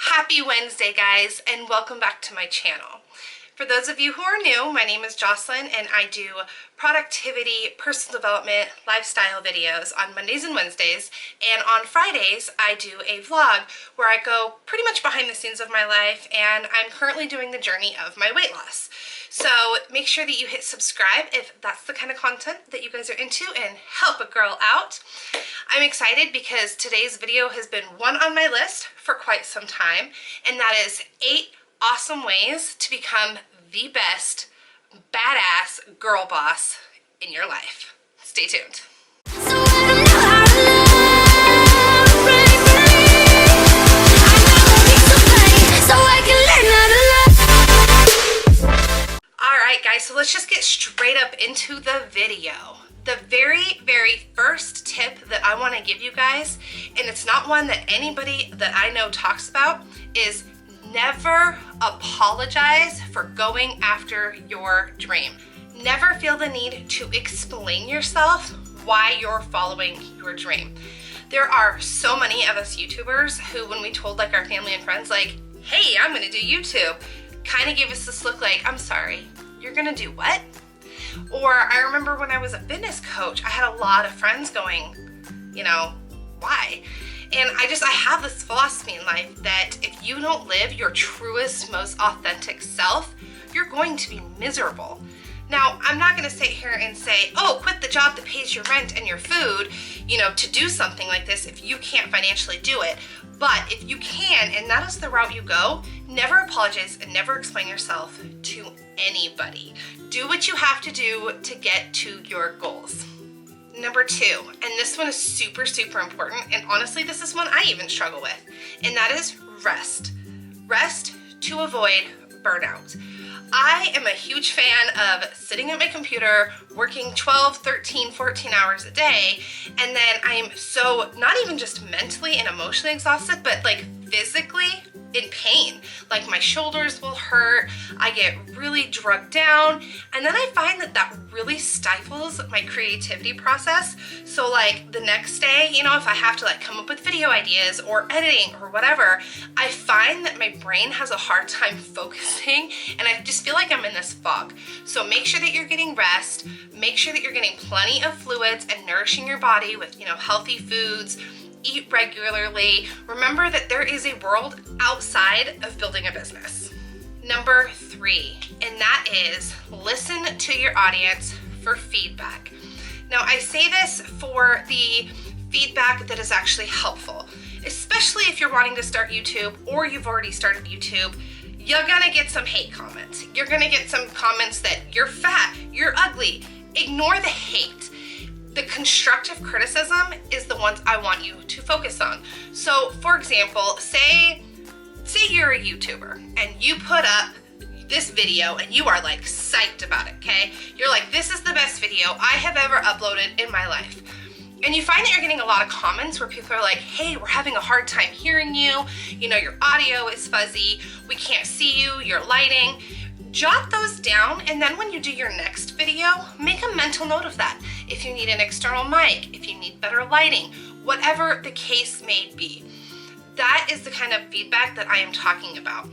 Happy Wednesday, guys, and welcome back to my channel. For those of you who are new, my name is Jocelyn and I do productivity, personal development, lifestyle videos on Mondays and Wednesdays, and on Fridays I do a vlog where I go pretty much behind the scenes of my life, and I'm currently doing the journey of my weight loss. So make sure that you hit subscribe if that's the kind of content that you guys are into and help a girl out. I'm excited because today's video has been one on my list for quite some time, and that is 8 awesome ways to become the best badass girl boss in your life. Stay tuned. Alright guys, so let's just get straight up into the video. The very first tip that I want to give you guys, and it's not one that anybody that I know talks about, is never apologize for going after your dream. Never feel the need to explain yourself why you're following your dream. There are so many of us YouTubers who, when we told like our family and friends like, hey, I'm gonna do YouTube, kind of gave us this look like, I'm sorry, you're gonna do what? Or I remember when I was a fitness coach, I had a lot of friends going, you know, why? And I have this philosophy in life that if you don't live your truest, most authentic self, you're going to be miserable. Now, I'm not going to sit here and say, oh, quit the job that pays your rent and your food, you know, to do something like this if you can't financially do it. But if you can, and that is the route you go, never apologize and never explain yourself to anybody. Do what you have to do to get to your goals. Number 2, and this one is super important, and honestly this is one I even struggle with, and that is rest. Rest to avoid burnout. I am a huge fan of sitting at my computer, working 12, 13, 14 hours a day, and then I am so, not even just mentally and emotionally exhausted, but like physically in pain. Like my shoulders will hurt, I get really drugged down, and then I find that that really stifles my creativity process. So like the next day, you know, if I have to like come up with video ideas or editing or whatever, I find that my brain has a hard time focusing and I just feel like I'm in this fog. So make sure that you're getting rest, make sure that you're getting plenty of fluids and nourishing your body with, you know, healthy foods. Eat regularly. Remember that there is a world outside of building a business. Number 3, and that is listen to your audience for feedback. Now, I say this for the feedback that is actually helpful, especially if you're wanting to start YouTube or you've already started YouTube. You're gonna get some hate comments. You're gonna get some comments that you're fat, you're ugly. Ignore the hate. The constructive criticism is the ones I want you to focus on. So for example, say you're a YouTuber and you put up this video and you are like psyched about it, okay? You're like, this is the best video I have ever uploaded in my life. And you find that you're getting a lot of comments where people are like, hey, we're having a hard time hearing you. You know, your audio is fuzzy. We can't see you, your lighting. Jot those down, and then when you do your next video, make a mental note of that. If you need an external mic, if you need better lighting, whatever the case may be. That is the kind of feedback that I am talking about.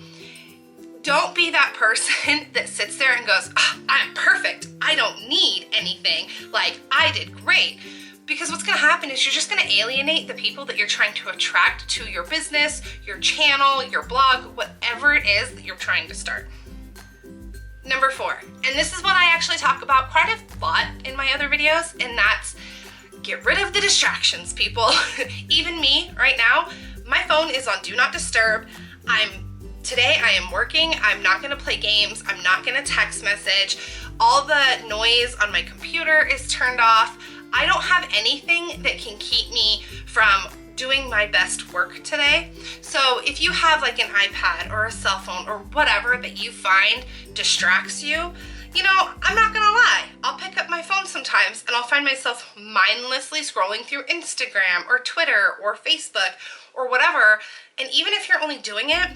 Don't be that person that sits there and goes, oh, I'm perfect, I don't need anything, like I did great. Because what's gonna happen is you're just gonna alienate the people that you're trying to attract to your business, your channel, your blog, whatever it is that you're trying to start. Number 4, and this is what I actually talk about quite a lot in my other videos, and that's get rid of the distractions, people. Even me right now, my phone is on Do Not Disturb. Today I am working, I'm not gonna play games, I'm not gonna text message. All the noise on my computer is turned off. I don't have anything that can keep me from doing my best work today. So if you have like an iPad or a cell phone or whatever that you find distracts you, you know, I'm not gonna lie, I'll pick up my phone sometimes and I'll find myself mindlessly scrolling through Instagram or Twitter or Facebook or whatever. And even if you're only doing it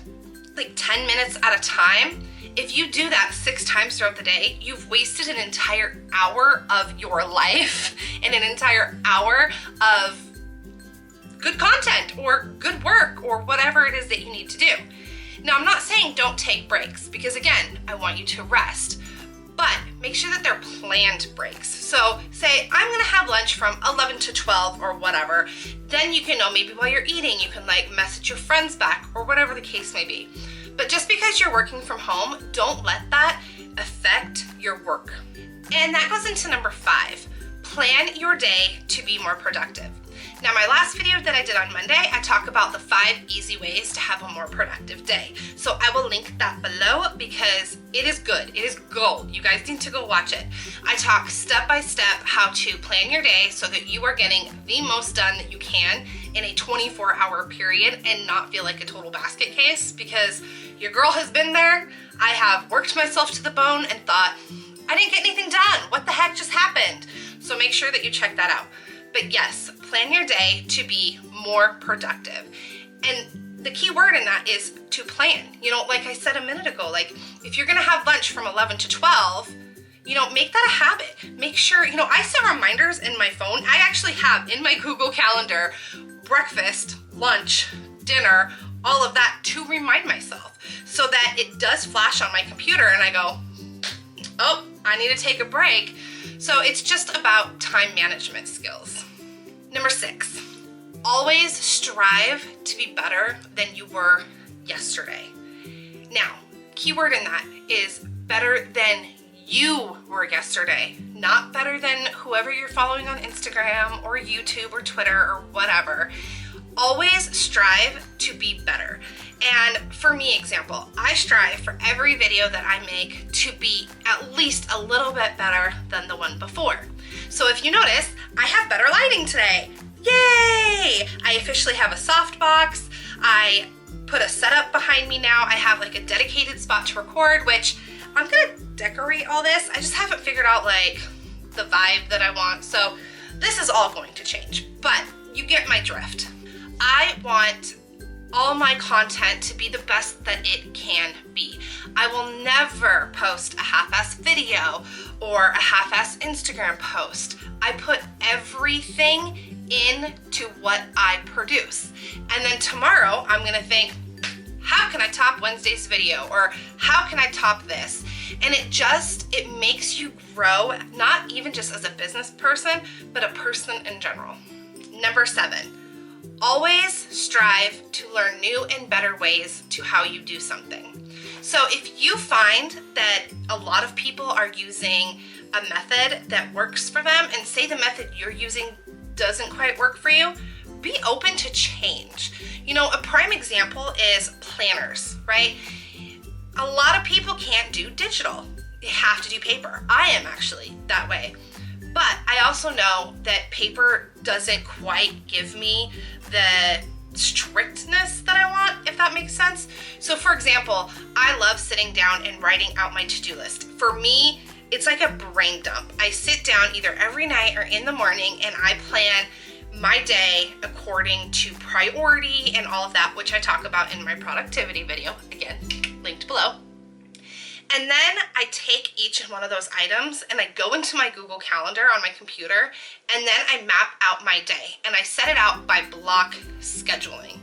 like 10 minutes at a time, if you do that 6 times throughout the day, you've wasted an entire hour of your life and an entire hour of good content or good work or whatever it is that you need to do. Now, I'm not saying don't take breaks because again, I want you to rest, but make sure that they're planned breaks. So say I'm gonna have lunch from 11 to 12 or whatever, then you can know maybe while you're eating, you can like message your friends back or whatever the case may be. But just because you're working from home, don't let that affect your work. And that goes into number 5, plan your day to be more productive. Now, my last video that I did on Monday, I talk about the 5 easy ways to have a more productive day. So I will link that below because it is good. It is gold. You guys need to go watch it. I talk step by step how to plan your day so that you are getting the most done that you can in a 24-hour period and not feel like a total basket case, because your girl has been there. I have worked myself to the bone and thought, I didn't get anything done. What the heck just happened? So make sure that you check that out. But yes, plan your day to be more productive. And the key word in that is to plan. You know, like I said a minute ago, like if you're gonna have lunch from 11 to 12, you know, make that a habit. Make sure, you know, I set reminders in my phone. I actually have in my Google Calendar breakfast, lunch, dinner, all of that to remind myself so that it does flash on my computer and I go, oh, I need to take a break. So it's just about time management skills. Number 6, always strive to be better than you were yesterday. Now, keyword in that is better than you were yesterday, not better than whoever you're following on Instagram or YouTube or Twitter or whatever. Always strive to be better. And for me, example, I strive for every video that I make to be at least a little bit better than the one before. So if you notice, I have better lighting today. Yay! I officially have a softbox. I put a setup behind me now. I have like a dedicated spot to record, which I'm gonna decorate all this. I just haven't figured out like the vibe that I want. So this is all going to change, but you get my drift. I want all my content to be the best that it can be. I will never post a half-ass video or a half-ass Instagram post. I put everything into what I produce. And then tomorrow I'm gonna think, how can I top Wednesday's video? Or how can I top this? And it makes you grow, not even just as a business person, but a person in general. Number 7, always strive to learn new and better ways to how you do something. So if you find that a lot of people are using a method that works for them and say the method you're using doesn't quite work for you, be open to change. You know, a prime example is planners, right? A lot of people can't do digital. They have to do paper. I am actually that way. But I also know that paper doesn't quite give me the strictness that I want, if that makes sense. So for example, I love sitting down and writing out my to-do list. For me, it's like a brain dump. I sit down either every night or in the morning and I plan my day according to priority and all of that, which I talk about in my productivity video, again, linked below. And then I take each one of those items and I go into my Google Calendar on my computer and then I map out my day and I set it out by block scheduling.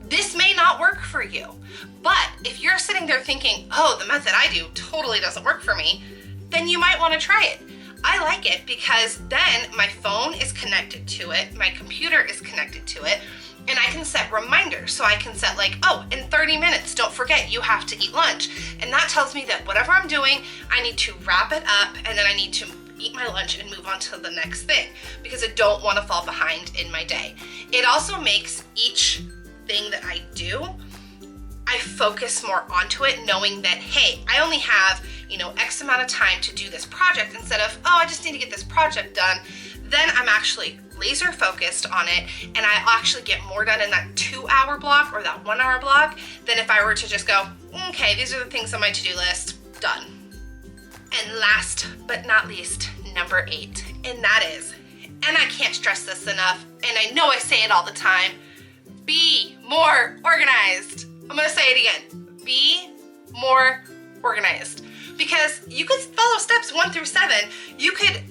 This may not work for you, but if you're sitting there thinking, oh, the method I do totally doesn't work for me, then you might want to try it. I like it because then my phone is connected to it, my computer is connected to it, and I can set reminders. So I can set like, oh, in 30 minutes, don't forget you have to eat lunch. And that tells me that whatever I'm doing, I need to wrap it up and then I need to eat my lunch and move on to the next thing because I don't want to fall behind in my day. It also makes each thing that I do, I focus more onto it knowing that, hey, I only have, X amount of time to do this project instead of, oh, I just need to get this project done. Then I'm actually laser focused on it and I actually get more done in that 2-hour block or that 1-hour block than if I were to just go, okay, these are the things on my to-do list, done. And last but not least, number 8, and that is, and I can't stress this enough, and I know I say it all the time, be more organized. I'm gonna say it again, be more organized. Because you could follow steps 1 through 7. You could,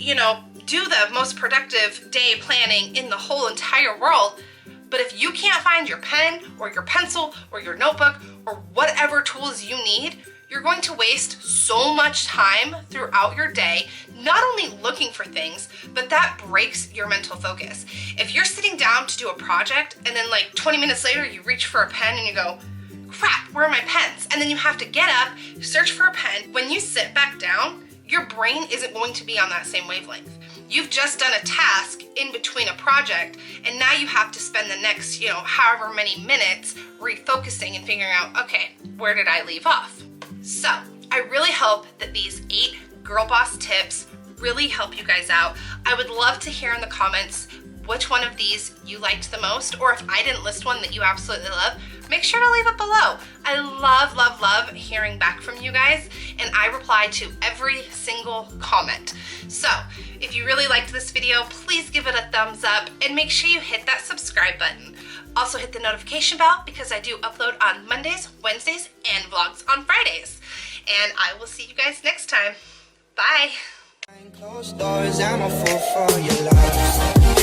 do the most productive day planning in the whole entire world, But if you can't find your pen or your pencil or your notebook or whatever tools you need, you're going to waste so much time throughout your day, not only looking for things, but that breaks your mental focus. If you're sitting down to do a project and then like 20 minutes later you reach for a pen and you go, crap, where are my pens? And then you have to get up, search for a pen. When you sit back down, your brain isn't going to be on that same wavelength. You've just done a task in between a project, and now you have to spend the next, however many minutes refocusing and figuring out, okay, where did I leave off? So I really hope that these 8 Girl Boss tips really help you guys out. I would love to hear in the comments which one of these you liked the most, or if I didn't list one that you absolutely love, make sure to leave it below. I love, love, love hearing back from you guys, and I reply to every single comment. So if you really liked this video, please give it a thumbs up and make sure you hit that subscribe button. Also hit the notification bell because I do upload on Mondays, Wednesdays, and vlogs on Fridays. And I will see you guys next time. Bye. Closed doors, I'm a fool for your love.